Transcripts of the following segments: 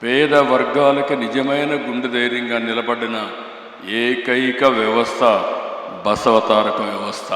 పేద వర్గాలకి నిజమైన గుండె ధైర్యంగా నిలబడిన ఏకైక వ్యవస్థ బసవతారకం వ్యవస్థ.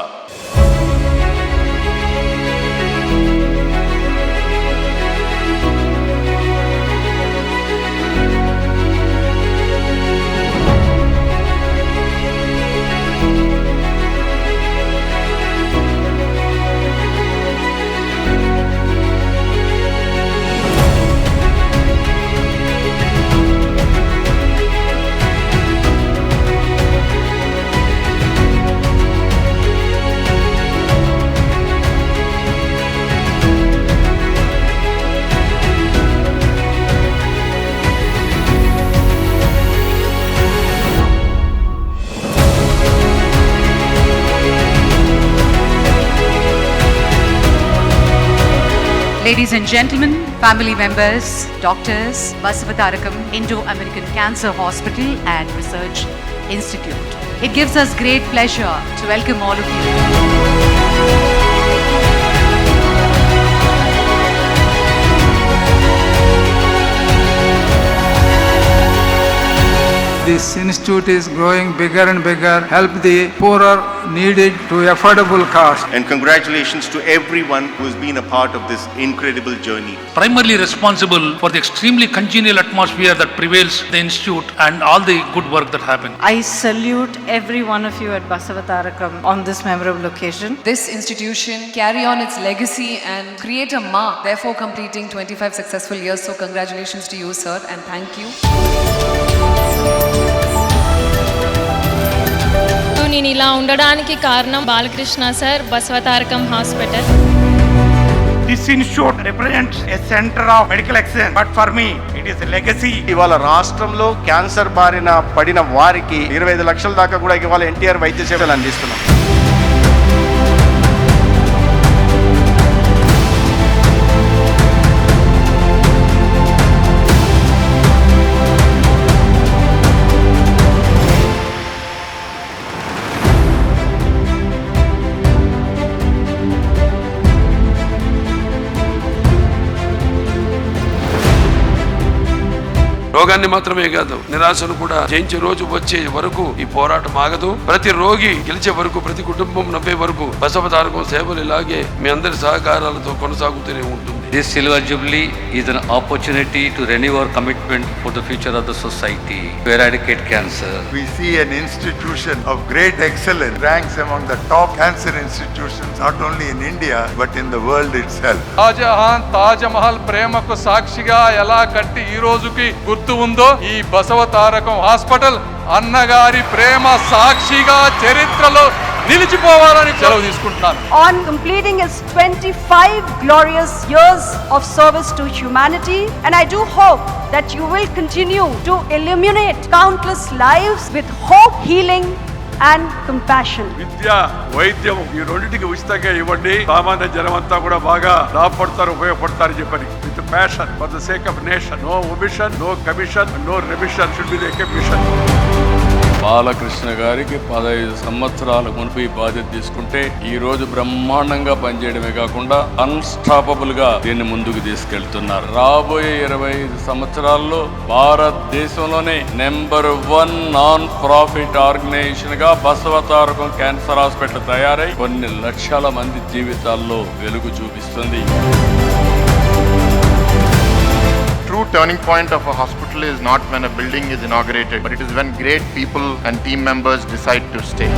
Ladies and gentlemen, family members, doctors, Basavatarakam Indo-American Cancer Hospital and Research Institute. It gives us great pleasure to welcome all of you. This institute is growing bigger and bigger, help the poorer, needed to affordable cost. And congratulations to everyone who has been a part of this incredible journey. Primarily responsible for the extremely congenial atmosphere that prevails at the institute and all the good work that happened. I salute every one of you at Basavatarakam on this memorable occasion. This institution carry on its legacy and create a mark, therefore completing 25 successful years. So congratulations to you, sir, and thank you. నేను ఇలా ఉండడానికి కారణం Balakrishna sir, Basavatarakam hospital. This institute represents a center of medical excellence, but for me it is a legacy. ఇవాళ రాష్ట్రంలో cancer బారిన పడిన వారికి 25 లక్షల దాకా కూడా ఇవాళ ఎన్టీఆర్ వైద్య సేవలు అందిస్తున్నాం. రోగాన్ని మాత్రమే కాదు, నిరాశను కూడా జయించే రోజు వచ్చే వరకు ఈ పోరాటం ఆగదు. ప్రతి రోగి గెలిచే వరకు, ప్రతి కుటుంబం నవ్వే వరకు బసవతారకం సేవలు ఇలాగే మీ అందరి సహకారాలతో కొనసాగుతూనే ఉంటుంది. This Silver Jubilee is an opportunity to renew our commitment for the future of the society, to eradicate cancer. We see an institution of great excellence, ranks among the top cancer institutions not only in India but in the world itself. Shahjahan Taj Mahal ప్రేమకు సాక్షిగా ఎలా కట్టి ఈ రోజుకి గుర్తు ఉందో, ఈ Basavatarakam hospital అన్నగారి ప్రేమ సాక్షిగా చరిత్రలో నిలిచిపోవాలని సెలవు తీసుకుంటున్నాను. On completing its 25 glorious years of service to humanity, and I do hope that you will continue to illuminate countless lives with hope, healing and compassion. విద్య, వైద్యం ఈ రెండింటికి ఉచితంగా ఇవ్వండి. సామాన్య జనం అంతా కూడా బాగా లాభపడతారు, ఉపయోగపడతారు చెప్పని. With passion for the sake of nation. No omission, no commission, no remission should be the mission. Balakrishna గారికి 15 సంవత్సరాల మునుపు ఈ బాధ్యత తీసుకుంటే ఈ రోజు బ్రహ్మాండంగా పనిచేయడమే కాకుండా అన్స్టాపబుల్ గా దీన్ని ముందుకు తీసుకెళ్తున్నారు. రాబోయే 25 సంవత్సరాల్లో భారతదేశంలోనే నెంబర్ 1 నాన్ ప్రాఫిట్ ఆర్గనైజేషన్ గా బసవతారకం క్యాన్సర్ హాస్పిటల్ తయారై కొన్ని లక్షల మంది జీవితాల్లో వెలుగు చూపిస్తుంది. True turning point of a hospital is not when a building is inaugurated, but it is when great people and team members decide to stay.